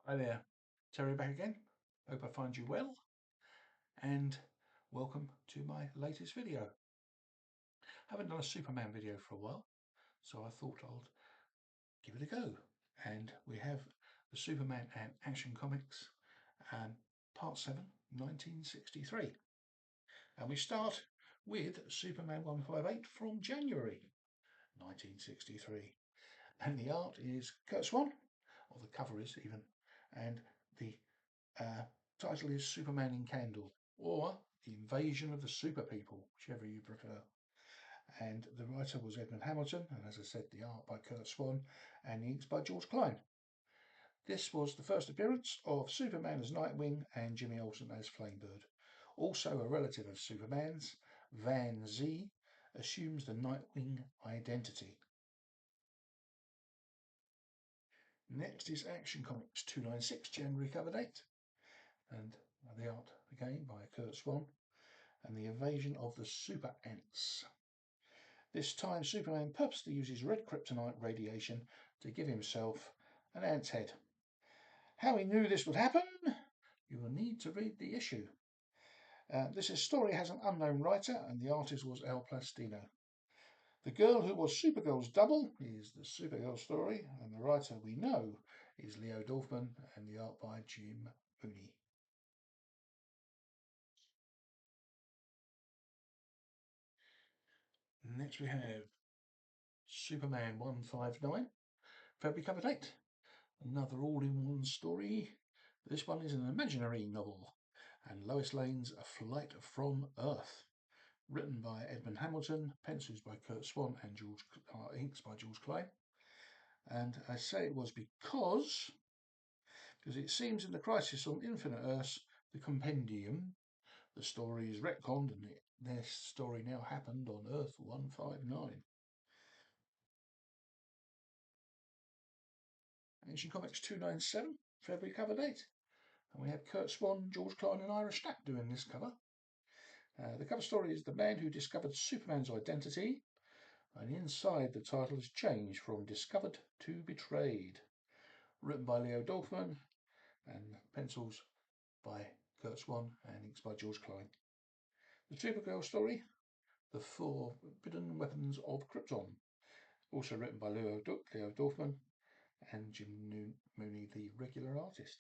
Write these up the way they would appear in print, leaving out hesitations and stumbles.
Hi there, Terry back again. Hope I find you well and welcome to my latest video. Haven't done a Superman video for a while, so I thought I'll give it a go. And we have the Superman and Action Comics Part 7, 1963. And we start with Superman 158 from January 1963. And the art is Curt Swan, or the cover is even, and the title is Superman in Candle, or The Invasion of the Super People, whichever you prefer. And the writer was Edmund Hamilton, and as I said, the art by Curt Swan, and the inks by George Klein. This was the first appearance of Superman as Nightwing and Jimmy Olsen as Flamebird. Also a relative of Superman's, Van Z, assumes the Nightwing identity. Next is Action Comics 296, January cover date, and the art again by Curt Swan, and the invasion of the Super Ants. This time Superman purposely uses red kryptonite radiation to give himself an ant's head. How he knew this would happen? You will need to read the issue. This story has an unknown writer, and the artist was Al Plastino. The girl who was Supergirl's double is the Supergirl story, and the writer we know is Leo Dorfman, and the art by Jim Mooney. Next we have Superman 159, February cover date. Another all-in-one story. This one is an imaginary novel, and Lois Lane's A Flight from Earth. Written by Edmund Hamilton, pencils by Curt Swan, and inks by George Klein. And I say it was because it seems in the Crisis on Infinite Earths, the compendium, the story is retconned, and this story now happened on Earth 159. Action Comics 297, February cover date. And we have Curt Swan, George Klein, and Ira Stack doing this cover. The cover story is The Man Who Discovered Superman's Identity, and inside the title is changed from Discovered to Betrayed. Written by Leo Dorfman, and pencils by Curt Swan, and inks by George Klein. The Supergirl story, The Forbidden Weapons of Krypton, also written by Leo Dorfman and Jim Mooney, the regular artist.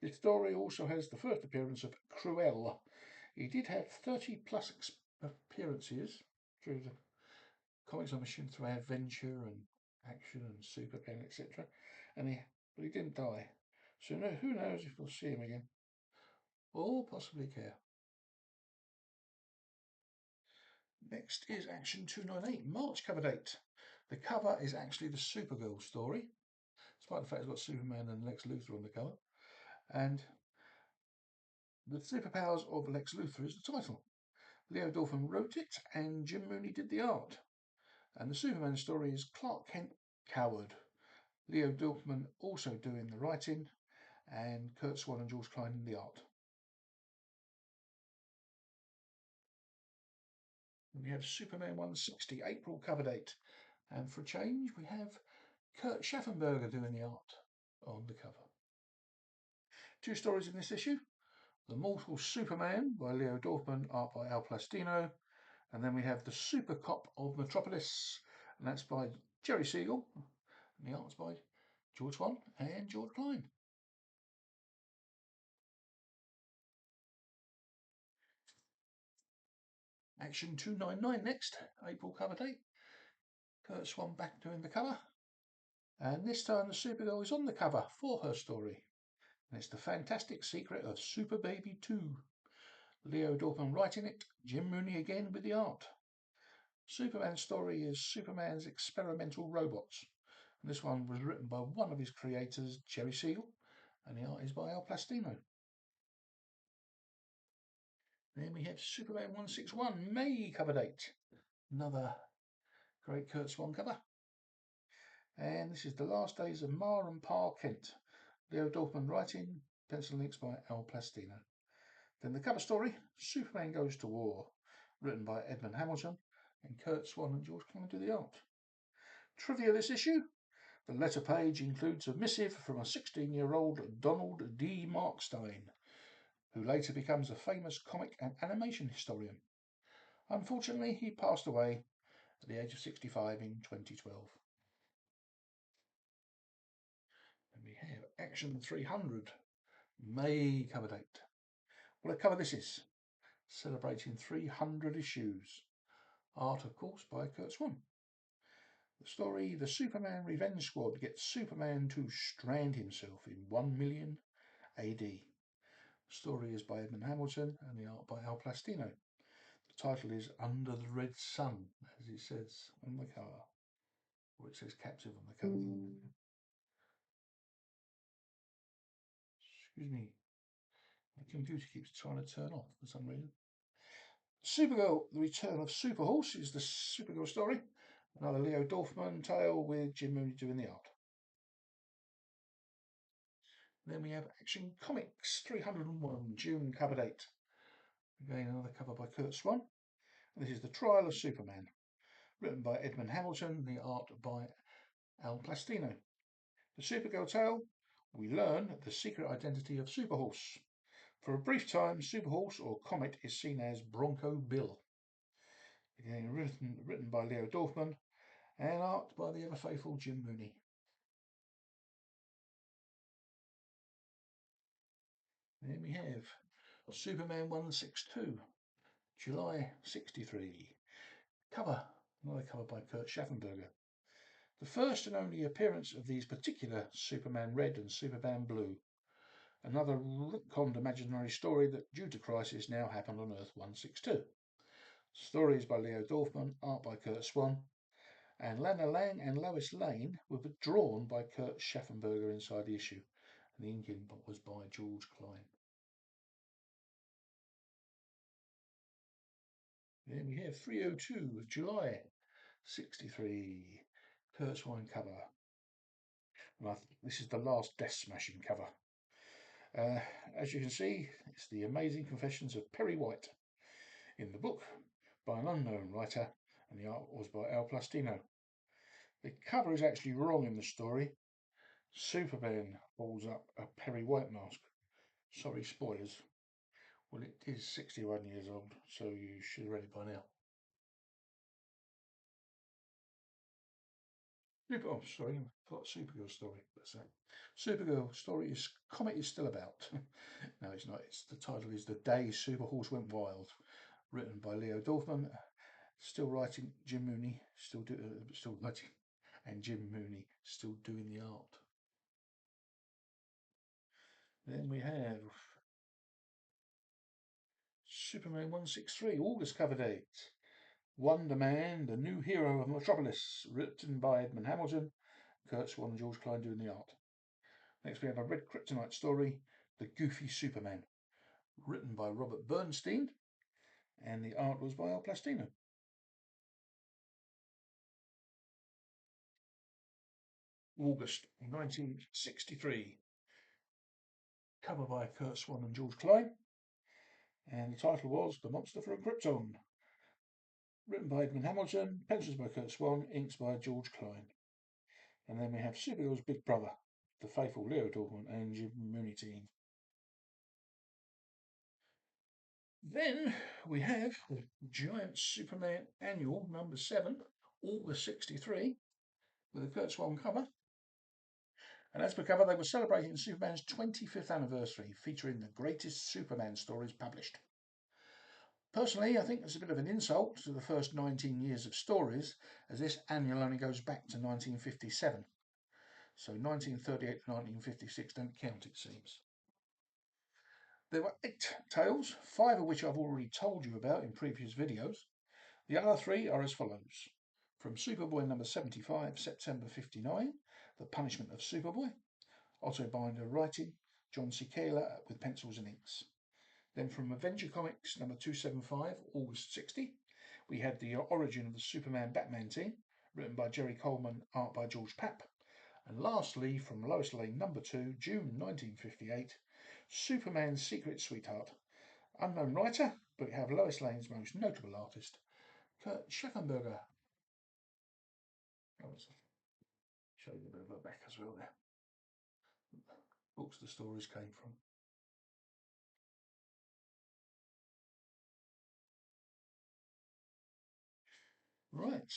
This story also has the first appearance of Cruel. He did have 30 plus appearances through the comics, I'm assuming, through Adventure and Action and Superman, etc. But he didn't die. So who knows if we'll see him again. Or possibly care. Next is Action 298, March cover date. The cover is actually the Supergirl story, despite the fact it's got Superman and Lex Luthor on the cover. And the superpowers of Lex Luthor is the title. Leo Dorfman wrote it, and Jim Mooney did the art. And the Superman story is Clark Kent Coward. Leo Dorfman also doing the writing, and Curt Swan and George Klein in the art. And we have Superman 160, April cover date. And for a change, we have Kurt Schaffenberger doing the art on the cover. Two stories in this issue. The Mortal Superman by Leo Dorfman, art by Al Plastino. And then we have The Super Cop of Metropolis, and that's by Jerry Siegel. And the art's by George Swan and George Klein. Action 299 next, April cover date. Curt Swan back doing the cover. And this time the Supergirl is on the cover for her story. And it's The Fantastic Secret of Super Baby 2. Leo Dorfman writing it, Jim Mooney again with the art. Superman's story is Superman's experimental robots. And this one was written by one of his creators, Jerry Siegel, and the art is by Al Plastino. Then we have Superman 161, May cover date. Another great Curt Swan cover. And this is The Last Days of Ma and Pa Kent. Leo Dorfman writing, pencil inks by Al Plastino. Then the cover story, Superman Goes to War, written by Edmund Hamilton, and Curt Swan and George Klein do the art. Trivia this issue, The letter page includes a missive from a 16-year-old Donald D. Markstein, who later becomes a famous comic and animation historian. Unfortunately, he passed away at the age of 65 in 2012. And we have Action 300, May cover date. What a cover this is, celebrating 300 issues. Art, of course, by Curt Swan. The story, the Superman Revenge Squad gets Superman to strand himself in 1 million AD. The story is by Edmund Hamilton and the art by Al Plastino. The title is Under the Red Sun, as it says on the cover, or it says Captive on the cover. Excuse me, my computer keeps trying to turn off for some reason. Supergirl, the return of Superhorse is the Supergirl story. Another Leo Dorfman tale with Jim Mooney doing the art. Then we have Action Comics 301, June cover date. Again, another cover by Curt Swan. This is The Trial of Superman, written by Edmund Hamilton, the art by Al Plastino. The Supergirl tale, we learn the secret identity of Superhorse. For a brief time, Superhorse, or Comet, is seen as Bronco Bill. Again, written by Leo Dorfman and art by the ever-faithful Jim Mooney. Then we have Superman 162, July 63. Another cover by Kurt Schaffenberger. The first and only appearance of these particular Superman Red and Superman Blue. Another retconned imaginary story that, due to crisis, now happened on Earth 162. Stories by Leo Dorfman, art by Curt Swan, and Lana Lang and Lois Lane were drawn by Kurt Schaffenberger inside the issue, and the inking was by George Klein. Then we have 302 of July 63, Curt Swan cover. And this is the last Death Smashing cover. As you can see, it's the amazing confessions of Perry White in the book by an unknown writer, and the art was by Al Plastino. The cover is actually wrong in the story. Superman holds up a Perry White mask. Sorry, spoilers. Well, it is 61 years old, so you should have read it by now. Oh, sorry, I forgot Supergirl story. That's it. Supergirl story is Comet is still about. No, it's not. The title is The Day Superhorse Went Wild, written by Leo Dorfman, still writing. Jim Mooney still writing, and Jim Mooney still doing the art. Then we have Superman 163, August cover date. Wonder Man, the new hero of Metropolis, written by Edmund Hamilton, Curt Swan and George Klein doing the art. Next we have a Red Kryptonite story, The Goofy Superman, written by Robert Bernstein, and the art was by Al Plastino. August 1963, cover by Curt Swan and George Klein, and the title was The Monster from Krypton, written by Edmund Hamilton, pencils by Curt Swan, inks by George Klein. And then we have Supergirl's Big Brother, the faithful Leo Dorfman and Jim Mooney team. Then we have the Giant Superman Annual number 7, August 63, with a Curt Swan cover. And as per cover, they were celebrating Superman's 25th anniversary, featuring the greatest Superman stories published. Personally, I think it's a bit of an insult to the first 19 years of stories, as this annual only goes back to 1957. So 1938 to 1956 don't count, it seems. There were 8 tales, 5 of which I've already told you about in previous videos. The other 3 are as follows. From Superboy number 75, September 59, The Punishment of Superboy. Otto Binder writing, John Cicala with pencils and inks. Then from Avenger Comics number 275, August 60, we had the origin of the Superman Batman team, written by Jerry Coleman, art by George Papp. And lastly, from Lois Lane number 2, June 1958, Superman's Secret Sweetheart. Unknown writer, but we have Lois Lane's most notable artist, Kurt Schaffenberger. Show you a bit of her back as well there. Books the stories came from. Right,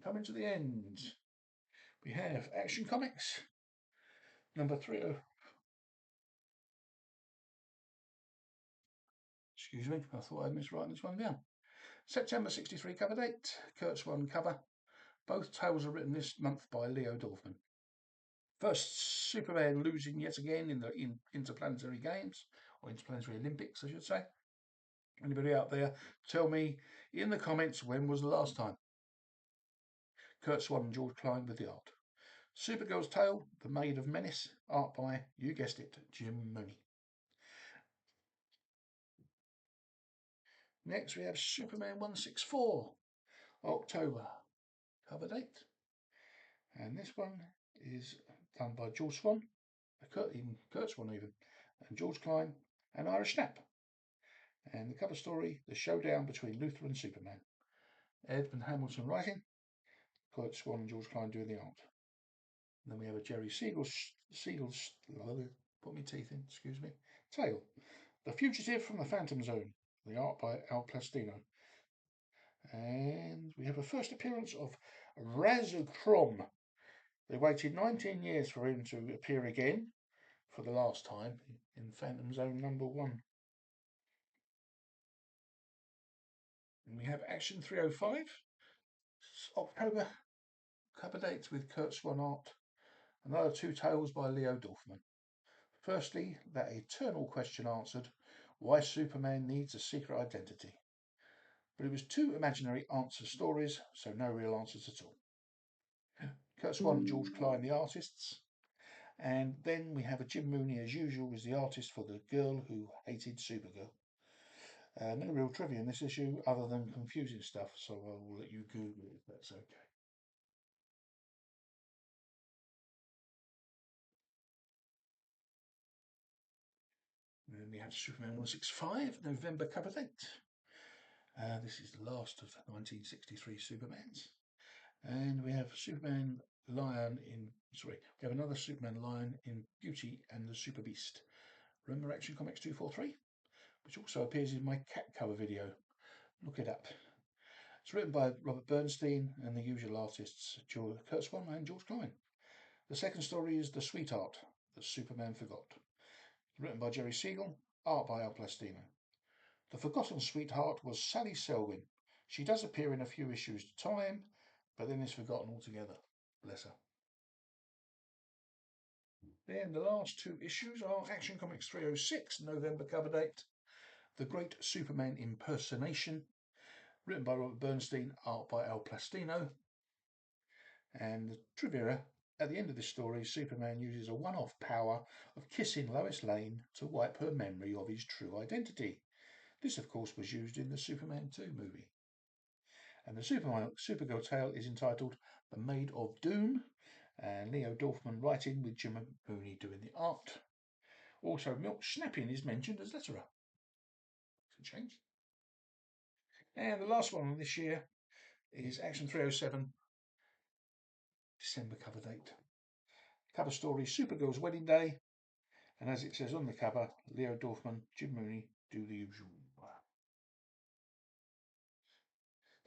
coming to the end. We have Action Comics number 30. Excuse me, I thought I'd miswritten this one down. September 63 cover date, Curt Swan cover. Both tales are written this month by Leo Dorfman. First, Superman losing yet again in the Interplanetary Games, or Interplanetary Olympics, I should say. Anybody out there, tell me in the comments when was the last time. Curt Swan and George Klein with the art. Supergirl's Tale, The Maid of Menace, art by, you guessed it, Jim Mooney. Next we have Superman 164, October, cover date. And this one is done by George Swan, Curt Swan even, and George Klein and Ira Schnapp. And the cover story, the showdown between Luthor and Superman. Edmund Hamilton writing, Curt Swan and George Klein doing the art. And then we have a Jerry Siegel's put my teeth in, excuse me, tale. The Fugitive from the Phantom Zone, the art by Al Plastino. And we have a first appearance of Razukrom. They waited 19 years for him to appear again for the last time in Phantom Zone number 1. And we have Action 305, October, cover dates with Curt Swan art. Another 2 tales by Leo Dorfman. Firstly, that eternal question answered, why Superman needs a secret identity. But it was 2 imaginary answer stories, so no real answers at all. Curt Swan and George Klein, the artists. And then we have a Jim Mooney, as usual, as the artist for The Girl Who Hated Supergirl. No real trivia in this issue other than confusing stuff, so I will let you Google it if that's okay. And then we have Superman 165, November cover date. This is the last of 1963 Supermans. And we have Superman Lion in, we have another Superman Lion in Beauty and the Super Beast. Remember Action Comics 243? Which also appears in my cat cover video. Look it up. It's written by Robert Bernstein and the usual artists, Curt Swan and George Klein. The second story is The Sweetheart that Superman Forgot. Written by Jerry Siegel, art by Al Plastino. The forgotten sweetheart was Sally Selwyn. She does appear in a few issues at a time, but then is forgotten altogether. Bless her. Then the last 2 issues are Action Comics 306, November cover date. The Great Superman Impersonation, written by Robert Bernstein, art by Al Plastino. And the trivia, at the end of this story, Superman uses a one-off power of kissing Lois Lane to wipe her memory of his true identity. This, of course, was used in the Superman 2 movie. And the Supergirl tale is entitled The Maid of Doom, and Leo Dorfman writing with Jim Mooney doing the art. Also, Milt Snappian is mentioned as letterer. It's a change. And the last one this year is Action 307, December cover date. Cover story, Supergirl's Wedding Day. And as it says on the cover, Leo Dorfman, Jim Mooney do the usual.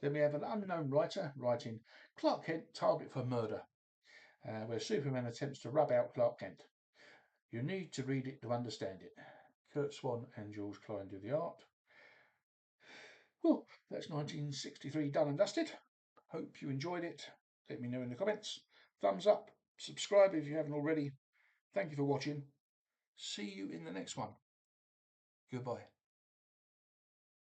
Then we have an unknown writer writing Clark Kent, target for murder, where Superman attempts to rub out Clark Kent. You need to read it to understand it. Curt Swan and George Klein do the art. Well, that's 1963 done and dusted. Hope you enjoyed it. Let me know in the comments. Thumbs up, subscribe if you haven't already. Thank you for watching. See you in the next one. Goodbye.